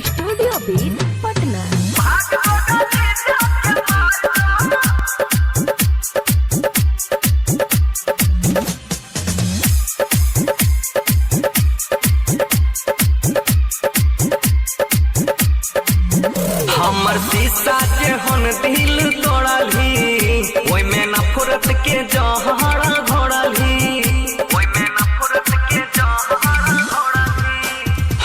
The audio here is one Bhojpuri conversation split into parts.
Studio beat Patna. हमर शीशा जे हन दिल तोड़ली ओय में नफरत के जहर घोड़ली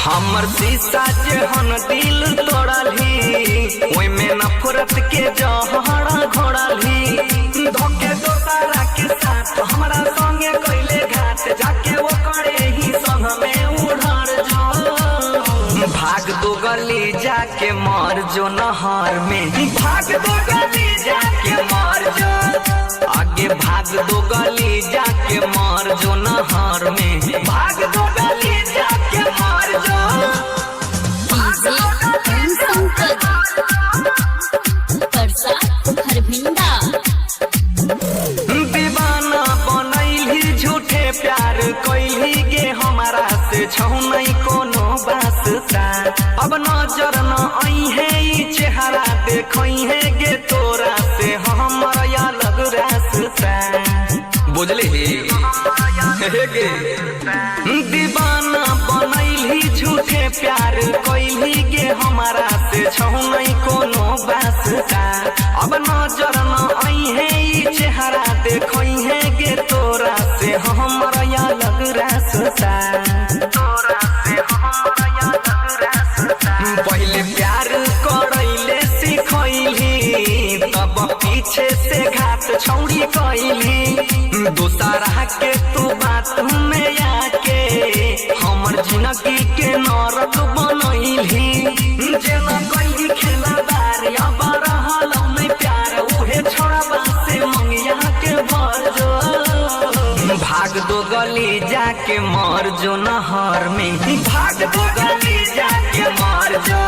हमर शीशा जे हन दिल तोड़ली ओय में नफरत के जहर घोड़ली धोखे दोसरा के साथ हमरा संगे कइले घाट जाके वो करे ही संग में उड़र जो भाग दो गली जाके मर जो नहर में भाग दो गली जाके मर जो आगे भाग दो गली जाके मर जो नहर में भाग दो गली जाके मर जो दीवाना बनैली झूठे प्यार कैली गे हमारा से छौ नहीं कोनो वास्ता अब नजर न आई है ई चेहरा देखई है गे तोरा से हमर अलग रास्ता बुझले हे गे दीवाना बनैली झूठे प्यार कैली गे हमारा से छौ नहीं कोनो वास्ता अब नजर न आई है ई चेहरा देखई है गे तोरा से हमर अलग रास्ता पहले प्यार करैले सिखैली तब पीछे से घात छौड़ी कैली दोसरा के तू बात में आके हमर जिंदगी के नरक बनैली जेना कैली खेला बार अब रहल नहीं प्यार उहे छोड़बा से मंगिया के भर जो भाग दो गली जाके मर जो नहर में भाग दो गली जाके मर जो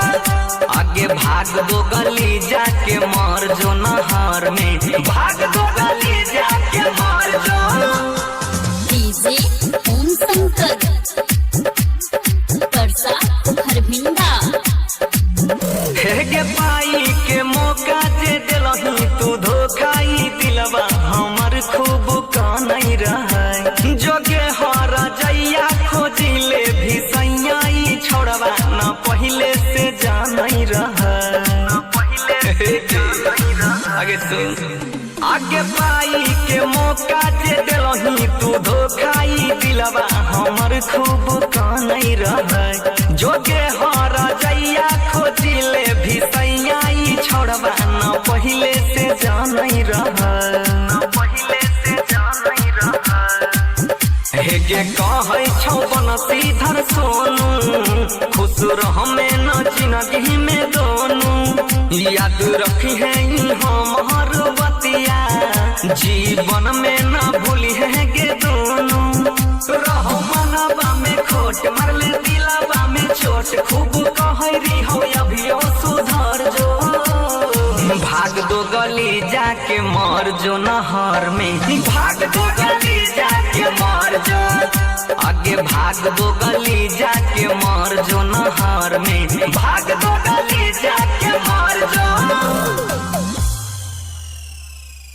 आगे भाग दो गली जाके मर जो नहर में भाग दो गली जाके मर जो डीजे ओम शंकर परसा हरभिंडा हेगे पाई के मौका जे दिलही तू धोखाई दिलवा हमर खूब कानई रहे जोगे हर जैया खोजिले भी सैयाई छोड़वा न पहले से जानई रहे आगे सुन आगे पाई के मौका जे दिलही तू धोखाई दिलवा हमर खूब कानई रहे जोगे हर जैया खोजिले भी सैयाई छोड़वा न पहले से जानई रहे हेगे कहै छौ बनसीधर सोनू खुश रह में न जिंदगी में दोनों याद रखी है हमर बतिया जीवन में न भूली है गे दोनों रहो मनवा में खोट मरले दिलवा में चोट खूब कहरी हो अभियो सुधर जो भाग दो गली जाके मर जो नहर में भाग दो गली जाके मर जो आगे भाग दो गली जाके मर जो नहर में भाग दो गली जाके मर जो।